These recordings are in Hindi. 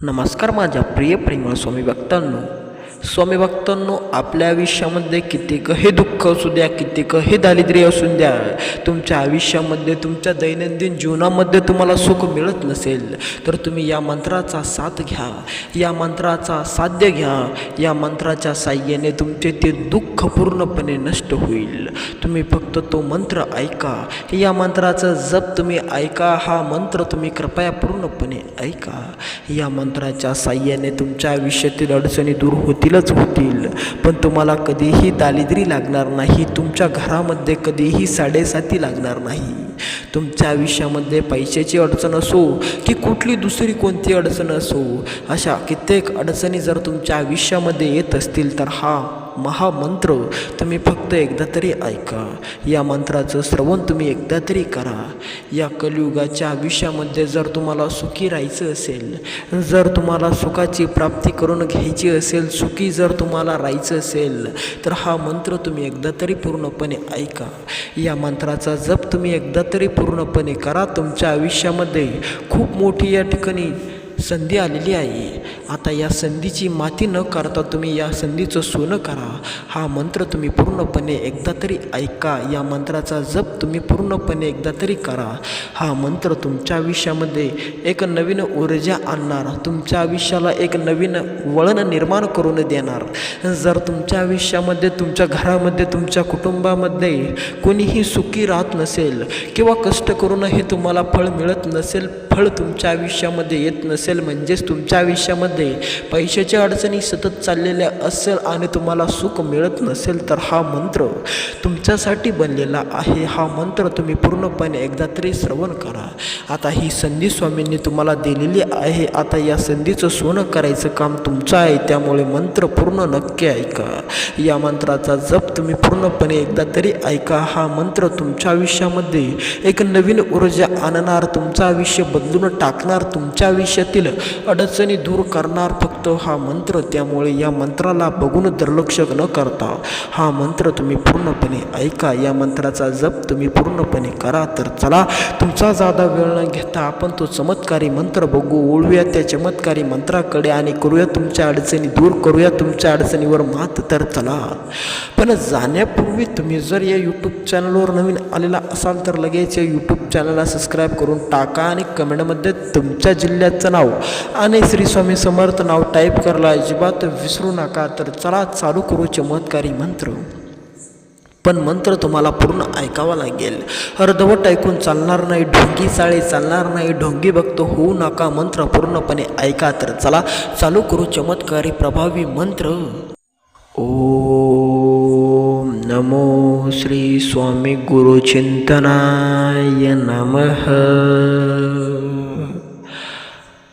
नमस्कार माझ्या प्रिय प्रेमळ स्वामी भक्तांनो, आपल्या आयुष्यामध्ये कितीकही दुःख असू द्या, कितीकही दारिद्र्य असू द्या, तुमच्या आयुष्यामध्ये तुमच्या दैनंदिन जीवनामध्ये तुम्हाला सुख मिळत नसेल तर तुम्ही या मंत्राचा साथ घ्या, या मंत्राचा साध्य घ्या. या मंत्राच्या साह्याने तुमचे ते दुःख पूर्णपणे नष्ट होईल. तुम्ही फक्त तो मंत्र ऐका, या मंत्राचा जप तुम्ही ऐका, हा मंत्र तुम्ही कृपया पूर्णपणे ऐका. या मंत्राच्या साह्याने तुमच्या आयुष्यातील अडचणी दूर होतील, पण तुम्हाला कधीही दारिद्र्य लागणार नाही. तुमच्या घरामध्ये कधीही साडेसाती लागणार नाही. तुमच्या आयुष्यामध्ये पैशाची अडचण असो की कुठली दुसरी कोणती अडचण असो, अशा कित्येक अडचणी जर तुमच्या आयुष्यामध्ये येत असतील तर हा महामंत्र तुम्ही फक्त एकदा तरी ऐका. या मंत्राचं श्रवण तुम्ही एकदा तरी करा. या कलियुगाच्या आयुष्यामध्ये जर तुम्हाला सुखी राहायचं असेल, जर तुम्हाला सुखाची प्राप्ती करून घ्यायची असेल, सुखी जर तुम्हाला राहायचं असेल तर हा मंत्र तुम्ही एकदा तरी पूर्णपणे ऐका. या मंत्राचा जप तुम्ही एकदा तरी पूर्णपणे करा. तुमच्या आयुष्यामध्ये खूप मोठी या ठिकाणी संधी आलेली आहे. आता या संधीची माती न करता तुम्ही या संधीचं सोनं करा. हा मंत्र तुम्ही पूर्णपणे एकदा तरी ऐका. या मंत्राचा जप तुम्ही पूर्णपणे एकदा तरी करा. हा मंत्र तुमच्या आयुष्यामध्ये एक नवीन ऊर्जा आणणार, तुमच्या आयुष्याला एक नवीन वळण निर्माण करून देणार. जर तुमच्या आयुष्यामध्ये, तुमच्या घरामध्ये, तुमच्या कुटुंबामध्ये कोणीही सुखी राहत नसेल किंवा कष्ट करूनही तुम्हाला फळ मिळत नसेल, फळ तुमच्या आयुष्यामध्ये येत नसेल, म्हणजेच तुमच्या आयुष्यामध्ये पैशाच्या अडचणी सतत चाललेल्या असेल आणि तुम्हाला सुख मिळत नसेल तर हा मंत्र तुमच्यासाठी बनलेला आहे. हा मंत्र तुम्ही पूर्णपणे एकदा तरी श्रवण करा. आता ही संधी स्वामींनी तुम्हाला दिलेली आहे. आता या संधीचं सोनं करायचं काम तुमचं आहे, त्यामुळे मंत्र पूर्ण नक्की ऐका. या मंत्राचा जप तुम्ही पूर्णपणे एकदा तरी ऐका. हा मंत्र तुमच्या आयुष्यामध्ये एक नवीन ऊर्जा आणणार, तुमचं आयुष्य बदलून टाकणार, तुमच्या आयुष्यातील अडचणी दूर करणार फक्त हा मंत्र. त्यामुळे या मंत्राला बघून दुर्लक्ष न करता हा मंत्र तुम्ही पूर्णपणे ऐका. या मंत्राचा जप तुम्ही पूर्णपणे करा. तर चला, तुमचा जादा वेळ न घेता आपण तो चमत्कारी मंत्र बघू, ओळूया त्या चमत्कारी मंत्राकडे आणि करूया तुमच्या अडचणी दूर, करूया तुमच्या अडचणीवर मात. तर चला, पण जाण्यापूर्वी तुम्ही जर या यूट्यूब चॅनलवर नवीन आलेला असाल तर लगेच या यूट्यूब चॅनलला सबस्क्राईब करून टाका आणि कमेंटमध्ये तुमच्या जिल्ह्याचं नाव आणि श्री स्वामी समर्थ नाव टाईप करायला अजिबात विसरू नका. तर चला चालू करू चमत्कारी मंत्र. पण मंत्र तुम्हाला पूर्ण ऐकावा लागेल. अर्धवट ऐकून चालणार नाही, ढोंगी चाळे चालणार नाही, ढोंगी भक्त होऊ नका. मंत्र पूर्णपणे ऐका. तर चला चालू करू चमत्कारी प्रभावी मंत्र. ओम नमो श्री स्वामी गुरुचिंतनाय नमः.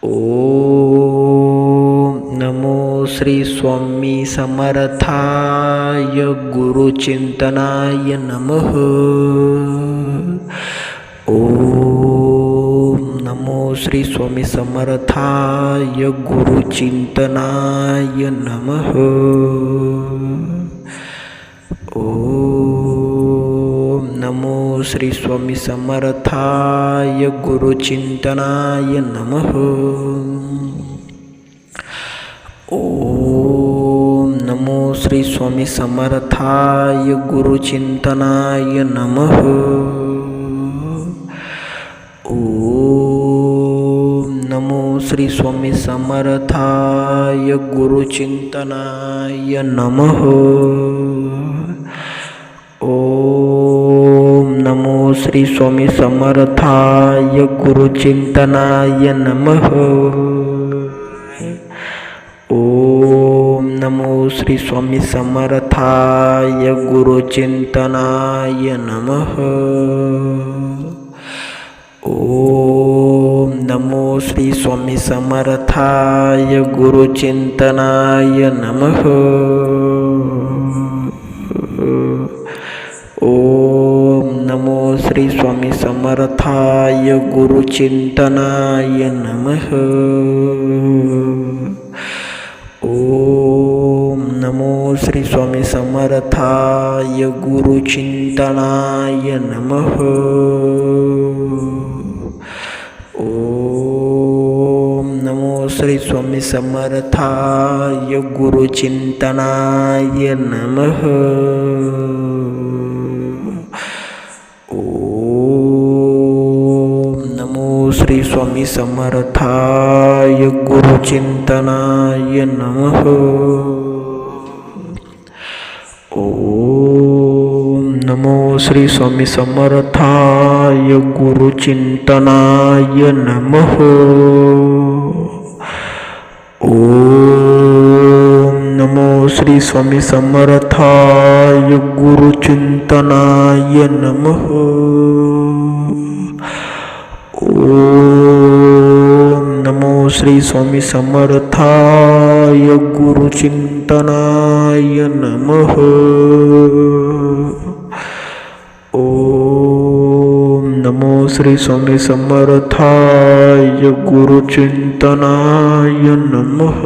ओम नमो श्री स्वामी समर्थाय गुरुचिंतनाय नमः. ओम नमो श्री स्वामी समर्थाय गुरुचिंतनाय नमः. ओम नमो श्री स्वामी समर्थाय गुरुचिंतनाय नमः. ओम नमो श्री स्वामी समर्थाय गुरुचिंतनाय नमः. ओम नमो श्री स्वामी समर्थाय गुरुचिंतनाय नमः. ओम नमो श्री स्वामी समर्थाय गुरुचिंतनाय नमः. ओम नमो श्री स्वामी समर्थाय गुरुचिंतनाय नमः. ओम नमो श्री स्वामी समर्थाय गुरुचिंतनाय नमः. ओम नमो श्री स्वामी समर्थाय गुरुचिंतनाय नमः. ओम नमो श्री स्वामी समर्थाय गुरुचिंतनाय नमः. ओम श्री स्वामी समर्थाय गुरुचिंतनाय नमः. ओम नमो श्री स्वामी समर्थाय गुरुचिंतनाय नमः. ओम नमो श्री स्वामी समर्थाय गुरुचिंतनाय नमः. ओम नमो श्री स्वामी समर्थाय गुरुचिंतनाय नमः. ओम नमो श्री स्वामी समर्थाय गुरुचिंतनाय नमः. ओम नमो श्री स्वामी समर्थाय गुरुचिंतनाय नमः.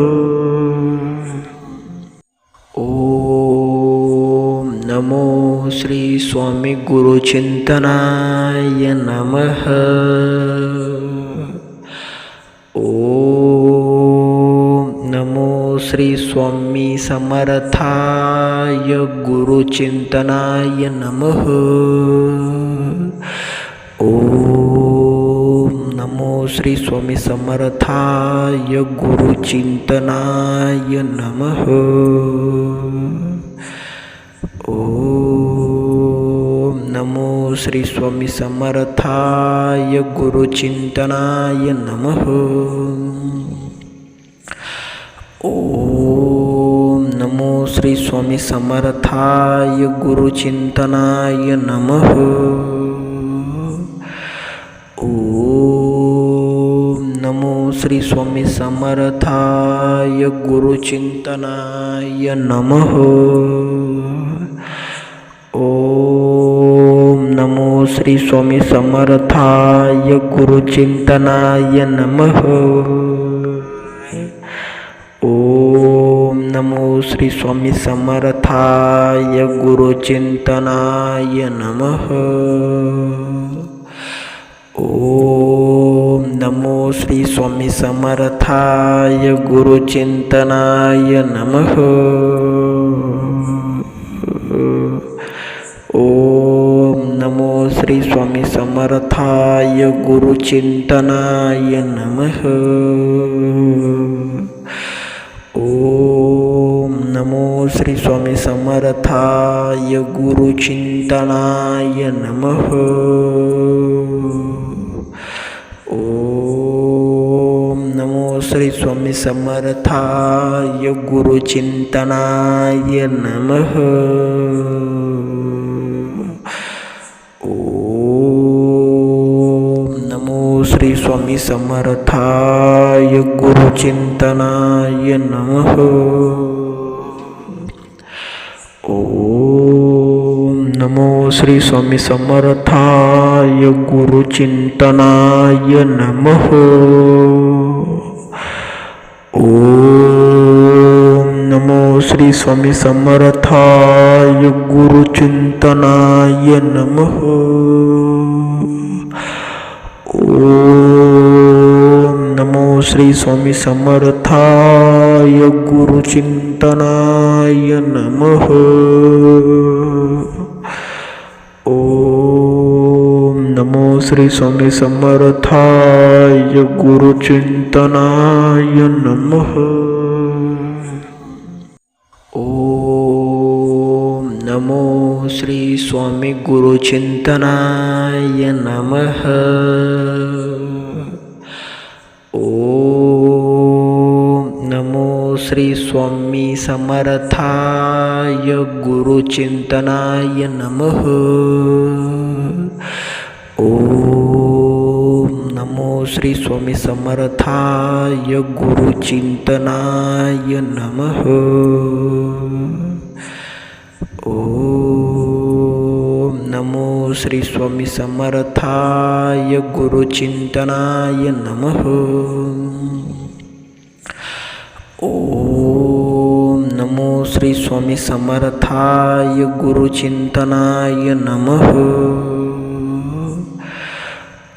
ओम नमो श्री स्वामी गुरुचिंतनाय नमः. ओम नमो श्री स्वामी समर्थाय गुरुचिंतनाय नमः. ओम नमो श्री स्वामी समर्थाय गुरुचिंतनाय नमः. ओम नमो श्री स्वामी समर्थाय गुरुचिंतनाय नमः. ओम नमो श्री स्वामी समर्थाय गुरुचिंतनाय नमः. ओम नमो श्री स्वामी समर्थाय गुरुचिंतनाय नमः. ओम नमो श्री स्वामी समर्थाय गुरुचिंतनाय नमः. ओम नमो श्री स्वामी समर्थाय गुरुचिंतनाय नमः. ओम नमो श्री स्वामी समर्थाय गुरुचिंतनाय नमः. ओम नमो श्री स्वामी समर्थाय गुरुचिंतनाय नमः. ओम नमो श्री स्वामी समर्थाय गुरुचिंतनाय नमः. ओम नमो श्री स्वामी समर्थाय गुरुचिंतनाय नमः. ओम नमो श्री स्वामी समर्थाय गुरुचिंतनाय नमः. ओम नमो श्री स्वामी समर्थाय गुरुचिंतनाय नमः. ओम नमो श्री स्वामी समर्थाय गुरुचिंतनाय नमः. ओम नमो श्री स्वामी समर्थाय गुरुचिंतनाय नमः. ओम नमो श्री स्वामी समर्थाय गुरुचिंतनाय नमः. ओम नमो श्री स्वामी गुरुचिंतनाय नमः. ओम नमो श्री स्वामी समर्थाय गुरुचिंतनाय नमः. ओम नमो श्री स्वामी समर्थाय गुरुचिंतनाय नमः. ओम नमो श्री स्वामी समर्थाय गुरुचिंतनाय नमः. ओम नमो श्री स्वामी समर्थाय गुरुचिंतनाय नमः.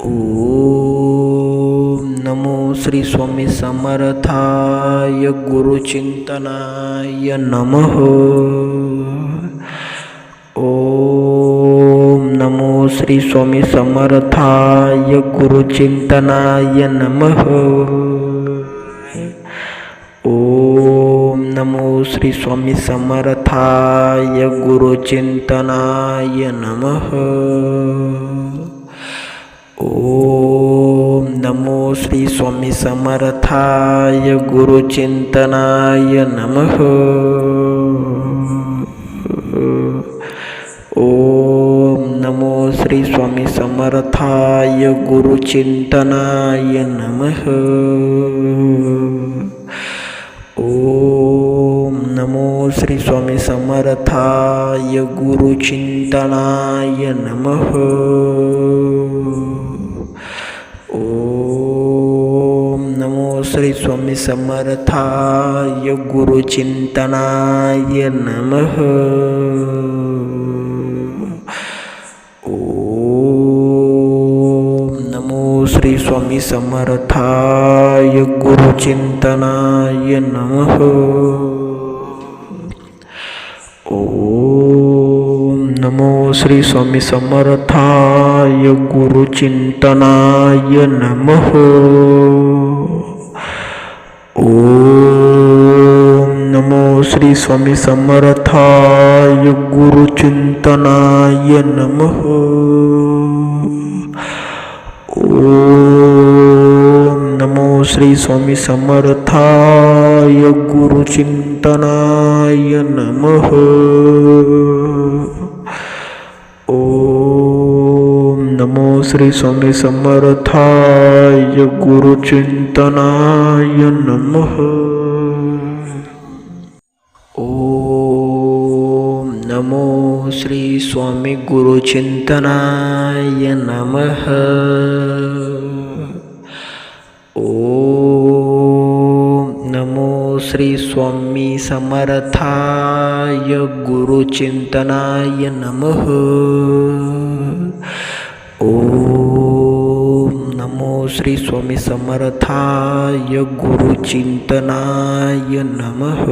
ओम नमो श्री स्वामी समर्थाय गुरुचिंतनाय नमः. ओम नमो श्री स्वामी समर्थाय गुरुचिंतनाय नमः. ओम नमो श्री स्वामी समर्थाय गुरुचिंतनाय नमः. ओम नमो श्री स्वामी समर्थाय गुरुचिंतनाय नमः. ओम नमो श्री स्वामी समर्थाय गुरुचिंतनाय नमः. ओम नमो श्री स्वामी समर्थाय गुरुचिंतनाय नमः. ओम नमो श्री स्वामी समर्थाय गुरुचिंतनाय नमः. ओम नमो श्री स्वामी समर्थाय गुरुचिंतनाय नमः. ओम नमो श्री स्वामी समर्थाय गुरुचिंतनाय नमः. ओम नमो श्री स्वामी समर्थाय गुरुचिंतनाय नमः. ओम नमो श्री स्वामी समर्थाय गुरुचिंतनाय नमः. ओम नमो श्री स्वामी समर्थाय गुरुचिंतनाय नमः. ओम नमो श्री स्वामी गुरुचिंतनाय नमः. ओम नमो श्री स्वामी समर्थाय गुरुचिंतनाय नमः. ओम नमो श्री स्वामी समर्थाय गुरुचिंतनाय नमः.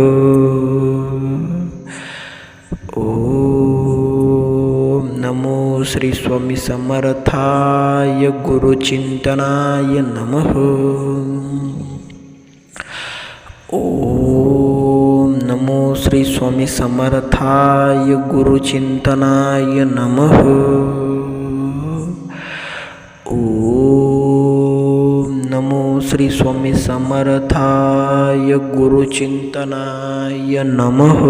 ओम नमो श्री स्वामी समर्थाय गुरुचिंतनाय नमः. ओम नमो श्री स्वामी समर्थाय गुरुचिंतनाय नमः. ओम नमो श्री स्वामी समर्थाय गुरुचिंतनाय नमः.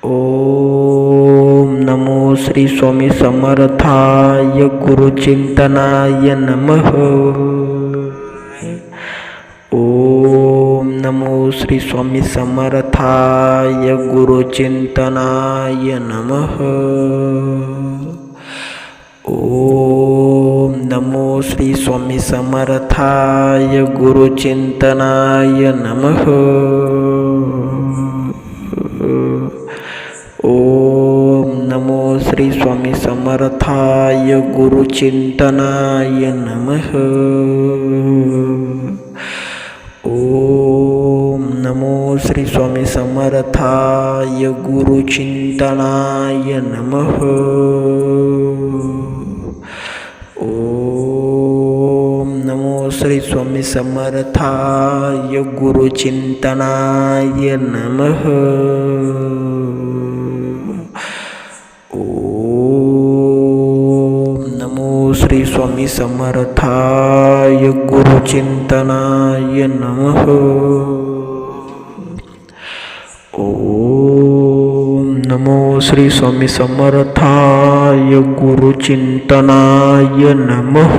ओम नमो श्री स्वामी समर्थाय गुरुचिंतनाय नमः. ओम नमो श्री स्वामी समर्थाय गुरुचिंतनाय नमः. ओम नमो श्री स्वामी समर्थाय गुरुचिंतनाय नमः. ओम नमो श्री स्वामी समर्थाय गुरुचिंतनाय नमः. ओम नमो श्री स्वामी समर्थाय गुरुचिंतनाय नमः. ओम नमो श्री स्वामी समर्थाय गुरुचिंतनाय नमः. ओम नमो श्री स्वामी समर्थाय गुरुचिंतनाय नमः. ओम नमो श्री स्वामी समर्थाय गुरुचिंतनाय नमः.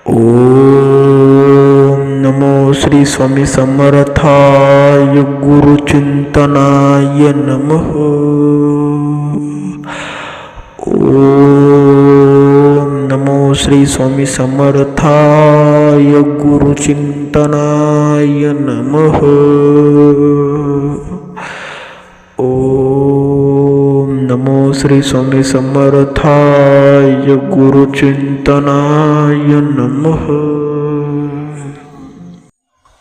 ओम नमो श्री स्वामी समर्थाय गुरुचिंतनाय नमः. ओम नमो श्री स्वामी समर्थाय गुरुचिंतनाय नमः. ओम नमो श्री स्वामी समर्थाय गुरुचिंतनाय गुरुचिंतनाय नमः।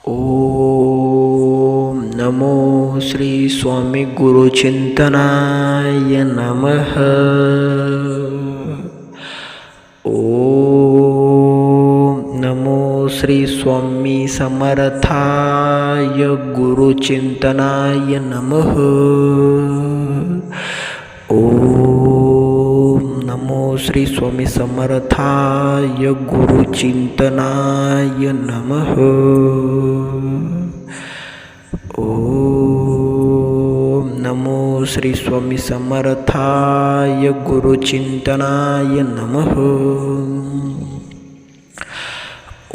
ओम नमो श्री स्वामी गुरुचिंतनाय नमः। ओम नमो श्री स्वामी समर्थाय गुरुचिंतनाय नमः। ओम नमो श्री स्वामी समर्थाय गुरुचिंतनाय नमः। ओम नमो श्री स्वामी समर्थाय गुरुचिंतनाय नमः।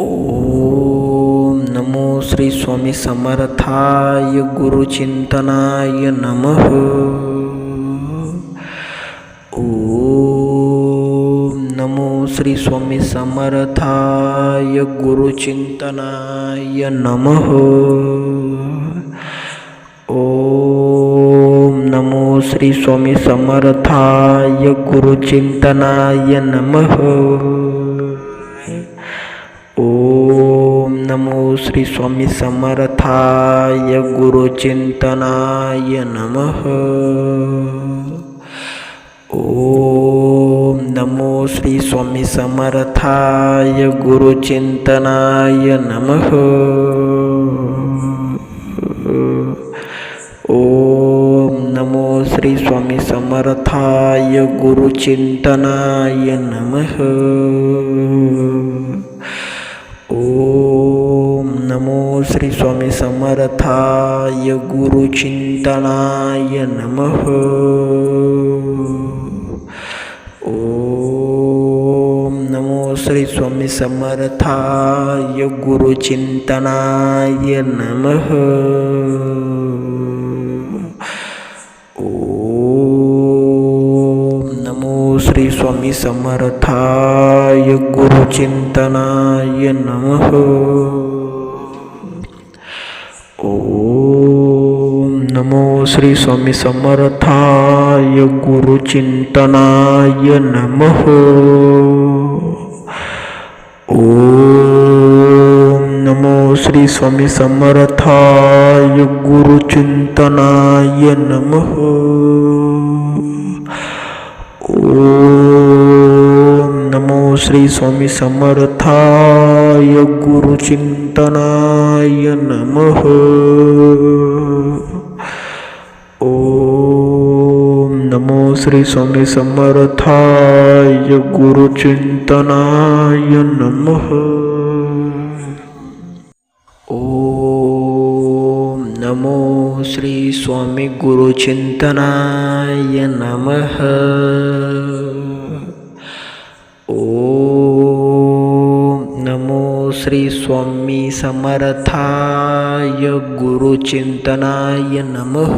ओम नमो श्री स्वामी समर्थाय गुरुचिंतनाय नमः। ओम नमो श्री स्वामी समर्थाय गुरुचिंतनाय नमः। ओम नमो श्री स्वामी समर्थाय गुरुचिंतनाय नमः। ओम नमो श्री स्वामी समर्थाय गुरुचिंतनाय नमः। ओम नमो श्री स्वामी समर्थाय गुरुचिंतनाय नमः। ओम नमो श्री स्वामी समर्थाय गुरुचिंतनाय नमः। ओम नमो श्री स्वामी समर्थाय गुरुचिंतनाय नमः। ओम नमो श्री स्वामी समर्थाय गुरुचिंतनाय नमः। ओम नमो श्री स्वामी समर्थाय गुरुचिंतनाय नमः। ओम नमो श्री स्वामी समर्थाय गुरुचिंतनाय नमः। ओम नमो श्री स्वामी समर्थाय गुरुचिंतनाय नमः। ओम नमो श्री स्वामी समर्थाय गुरुचिंतनाय नमः। ओम नमो श्री स्वामी समर्थाय गुरुचिंतनाय नमः। ओम नमो श्री स्वामी गुरुचिंतनाय नमः। ओम नमो श्री स्वामी समर्थाय गुरुचिंतनाय नमः।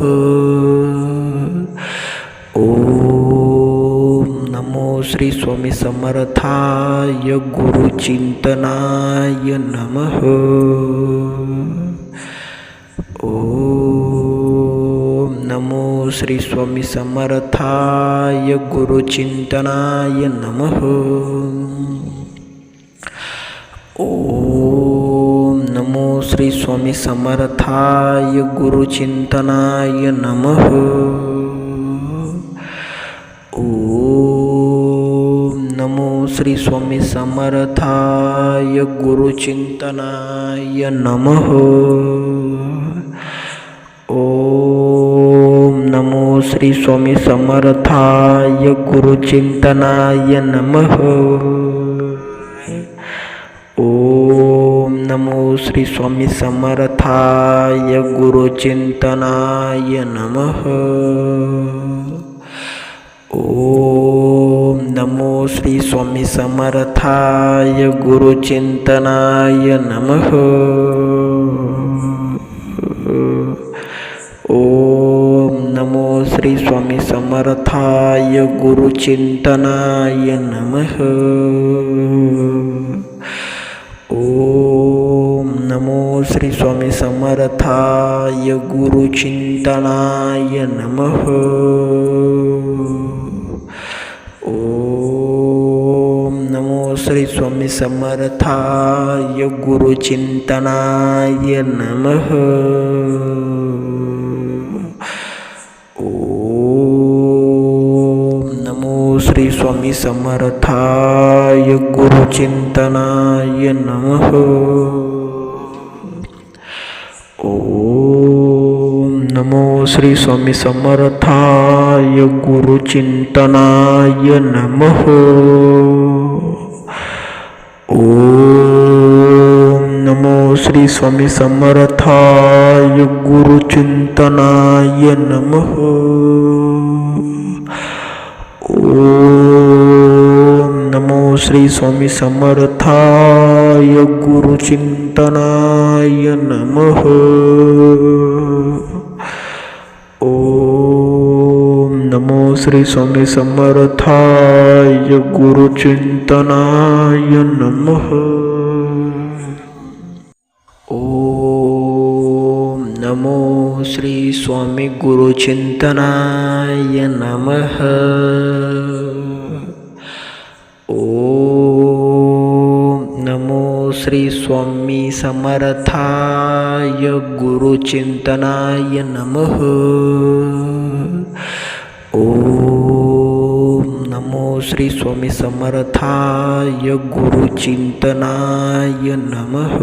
ओम नमो श्री स्वामी समर्थाय गुरुचिंतनाय नमः। ओम नमो श्री स्वामी समर्थाय गुरुचिंतनाय नमः। ओम नमो श्री स्वामी समर्थाय गुरुचिंतनाय नमः। ओम नमो श्री स्वामी समर्थाय गुरुचिंतनाय नमः। ओम नमो श्री स्वामी समर्थाय गुरुचिंतनाय नमः। ओम नमो श्री स्वामी समर्थाय गुरुचिंतनाय नमः। ओम नमो श्री स्वामी समर्थाय गुरुचिंतनाय नमः। ओम नमो श्री स्वामी समर्थाय गुरुचिंतनाय नमः। ओम नमो श्री स्वामी समर्थाय गुरुचिंतनाय नमः। ओम नमो श्री स्वामी समर्थाय गुरुचिंतनाय नमः. ओम नमो श्री स्वामी समर्थाय गुरुचिंतनाय नमः. ओम नमो श्री स्वामी समर्थाय गुरुचिंतनाय नमः. ओम नमो श्री स्वामी समर्थाय गुरुचिंतनाय नमः. ओम नमो श्री स्वामी समर्थाय गुरुचिंतनाय नमः. ओम नमो श्री स्वामी समर्थाय गुरुचिंतनाय नमः. ओम नमो श्री स्वामी गुरुचिंतनाय नमः. ओम नमो श्री स्वामी समर्थाय गुरुचिंतनाय नमः. ओम नमो श्री स्वामी समर्थाय गुरुचिंतनाय नमः.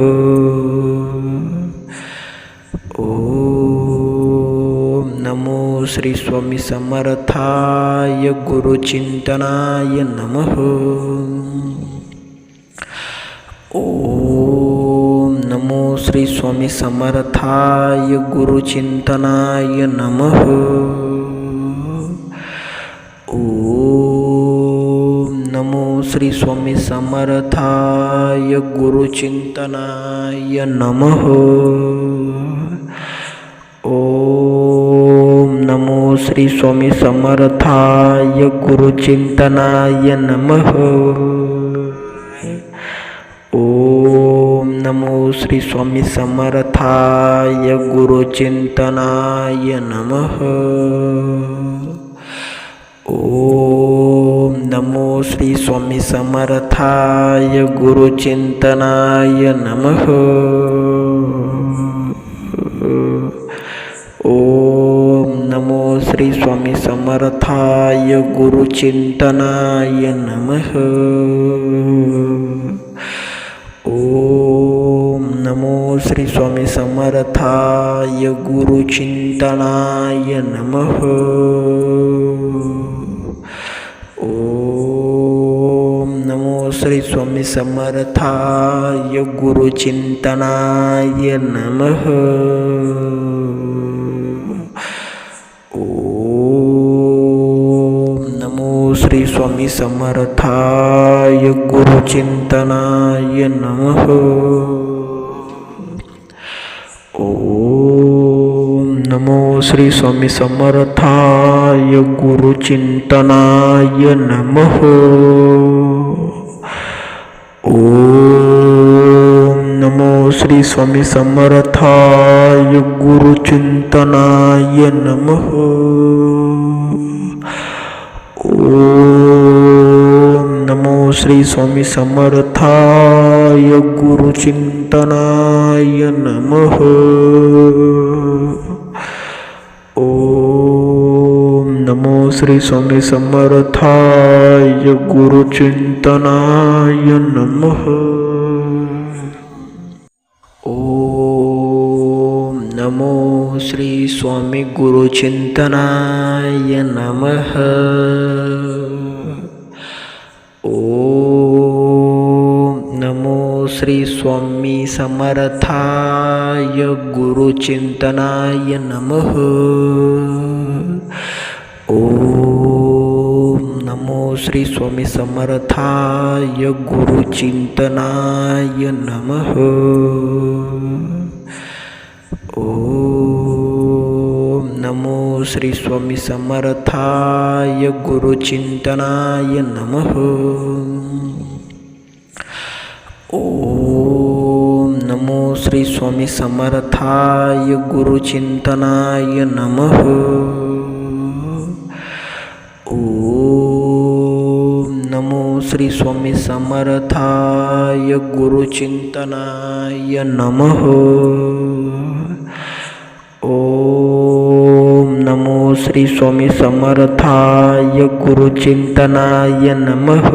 ओम नमो श्री स्वामी समर्थाय गुरुचिंतनाय नमः. ओम नमो श्री स्वामी समर्थाय गुरुचिंतनाय नमः. ओम नमो श्री स्वामी समर्थाय गुरुचिंतनाय नमः. ओम नमो श्री स्वामी समर्थाय गुरुचिंतनाय नमः. ओम नमो श्री स्वामी समर्थाय गुरुचिंतनाय नमः. ओम नमो श्री स्वामी समर्थाय गुरुचिंतनाय नमः. ओम नमो श्री स्वामी समर्थाय गुरुचिंतनाय नमः. ओम नमो श्री स्वामी समर्थाय गुरुचिंतनाय नमः. ओम नमो श्री स्वामी समर्थाय गुरुचिंतनाय नमः. ओम नमो श्री स्वामी समर्थाय गुरुचिंतनाय नमः. ओम नमो श्री स्वामी समर्थाय गुरुचिंतनाय नमः. ओम नमो श्री स्वामी समर्थाय गुरुचिंतनाय नमः. ओम नमो श्री स्वामी समर्थाय गुरुचिंतनाय नमः. ओम नमो श्री स्वामी समर्थाय गुरुचिंतनाय नमः. ओम नमो श्री स्वामी गुरुचिंतनाय नमः. ओम नमो श्री स्वामी समर्थाय गुरुचिंतनाय नमः. ओम नमो श्री स्वामी समर्थाय गुरुचिंतनाय नमः. ओम नमो श्री स्वामी समर्थाय गुरुचिंतनाय नमः. ओम नमो श्री स्वामी समर्थाय गुरुचिंतनाय नमः. ओम नमो श्री स्वामी समर्थाय गुरुचिंतनाय नमः. ओम नमो श्री स्वामी समर्थाय गुरुचिंतनाय नमः.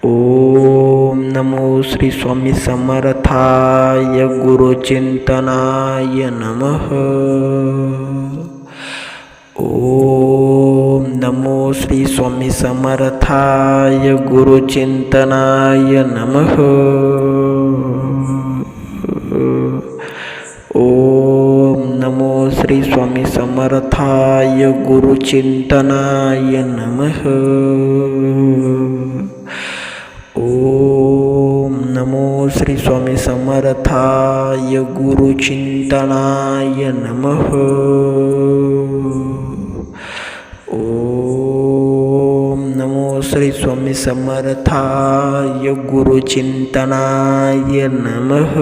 ओम नमो श्री स्वामी समर्थाय गुरुचिंतनाय नमः. ओम नमो श्री स्वामी समर्थाय गुरुचिंतनाय नमः. ओम नमो श्री स्वामी समर्थाय गुरुचिंतनाय नमः. ओम नमो श्री स्वामी समर्थाय गुरुचिंतनाय नमः. ओम नमो श्री स्वामी समर्थाय गुरुचिंतनाय नमः.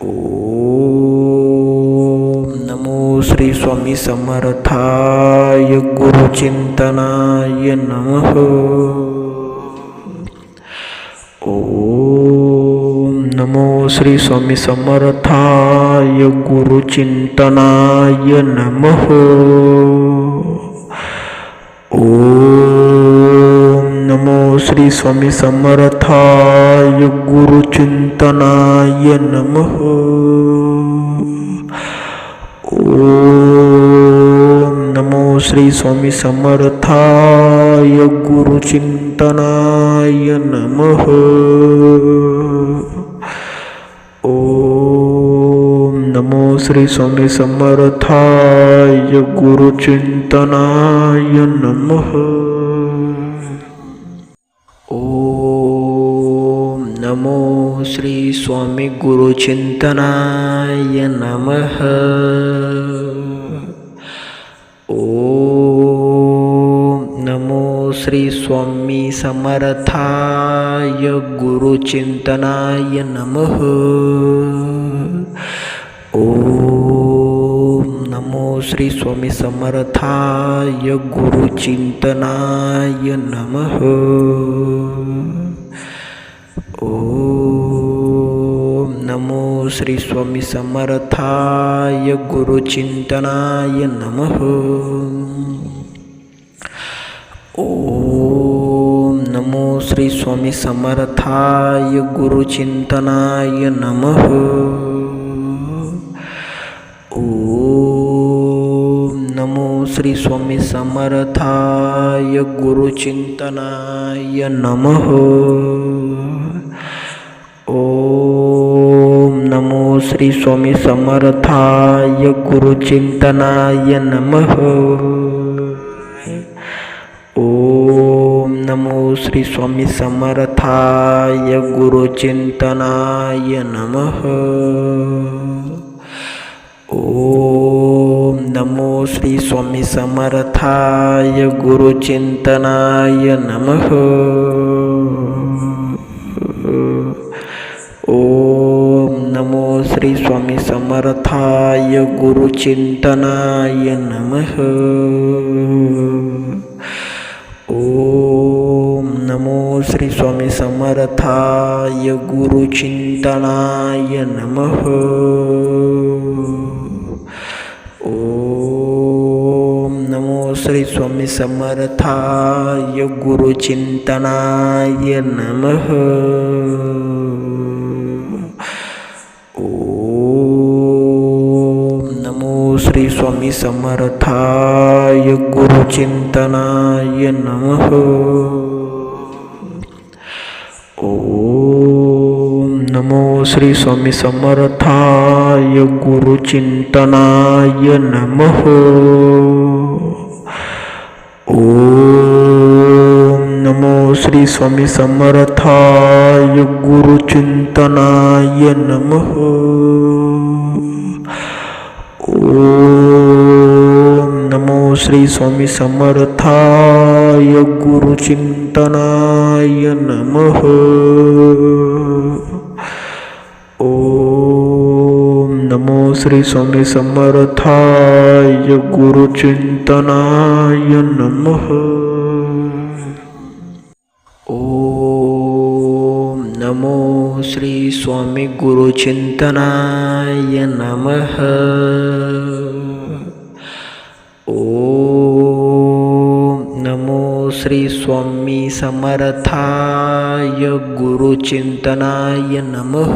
ओम नमो श्री स्वामी समर्थाय गुरुचिंतनाय नमः. ओम नमो श्री स्वामी समर्थाय गुरुचिंतनाय नमः. ओम नमो श्री स्वामी समर्थाय गुरुचिंतनाय नमः. ओम नमो श्री स्वामी समर्थाय गुरुचिंतनाय नमः. ओम नमो श्री स्वामी समर्थाय गुरुचिंतनाय नमः. ओम नमो श्री स्वामी गुरुचिंतनाय नमः. ओम नमो श्री स्वामी समर्थाय गुरुचिंतनाय नमः. ओम नमो श्री स्वामी समर्थाय गुरुचिंतनाय नमः. ओम नमो श्री स्वामी समर्थाय गुरुचिंतनाय नमः. ओम नमो श्री स्वामी समर्थाय गुरुचिंतनाय नमः. ओम नमो श्री स्वामी समर्थाय गुरुचिंतनाय नमः. ओम नमो श्री स्वामी समर्थाय गुरुचिंतनाय नमः. ओम नमो श्री स्वामी समर्थाय गुरुचिंतनाय नमः. ओम नमो श्री स्वामी समर्थाय गुरुचिंतनाय नमः. ओम नमो श्री स्वामी समर्थाय गुरुचिंतनाय नमः. ओम नमो श्री स्वामी समर्थाय गुरुचिंतनाय नमः. ओम नमो श्री स्वामी समर्थाय गुरुचिंतनाय नमः. ओम नमो श्री स्वामी समर्थाय गुरुचिंतनाय नमः. ओम नमो श्री स्वामी समर्थाय गुरुचिंतनाय नमः. ओम नमो श्री स्वामी समर्थाय गुरुचिंतनाय नमः. ओम नमो श्री स्वामी समर्थाय गुरुचिंतनाय नमः. ओम नमो श्री स्वामी समर्थाय गुरुचिंतनाय गुरुचिंतनाय नमः। ओम नमो श्री स्वामी गुरुचिंतनाय नमः। ओम नमो श्री स्वामी समर्थाय गुरुचिंतनाय नमः।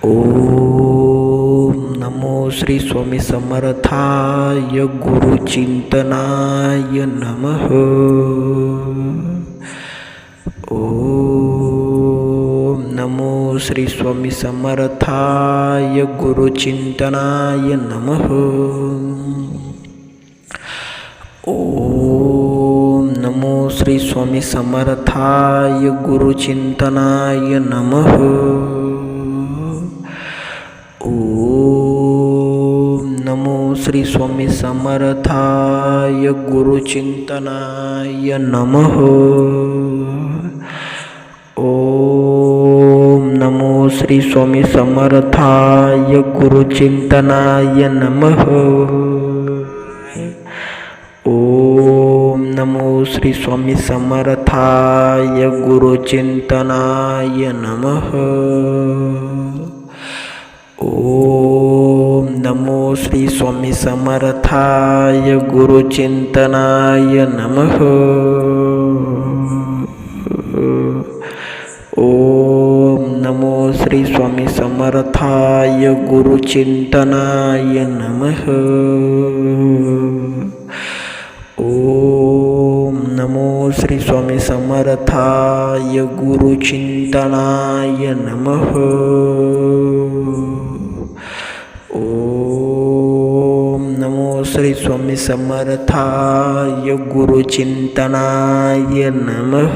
ओम नमो श्री स्वामी समर्थाय गुरुचिंतनाय नमः। ओम नमो श्री स्वामी समर्थाय गुरुचिंतनाय नमः। ओम नमो श्री स्वामी समर्थाय गुरुचिंतनाय नमः। ओम नमो श्री स्वामी समर्थाय गुरुचिंतनाय नमः। ओम नमो श्री स्वामी समर्थाय गुरुचिंतनाय नमः। ओम नमो श्री स्वामी समर्थाय गुरुचिंतनाय नमः। ओम नमो श्री स्वामी समर्थाय गुरुचिंतनाय नमः। ओम नमो श्री स्वामी समर्थाय गुरुचिंतनाय नमः। ओम नमो श्री स्वामी समर्थाय गुरुचिंतनाय नमः। ओम नमो श्री स्वामी समर्थाय गुरुचिंतनाय नमः।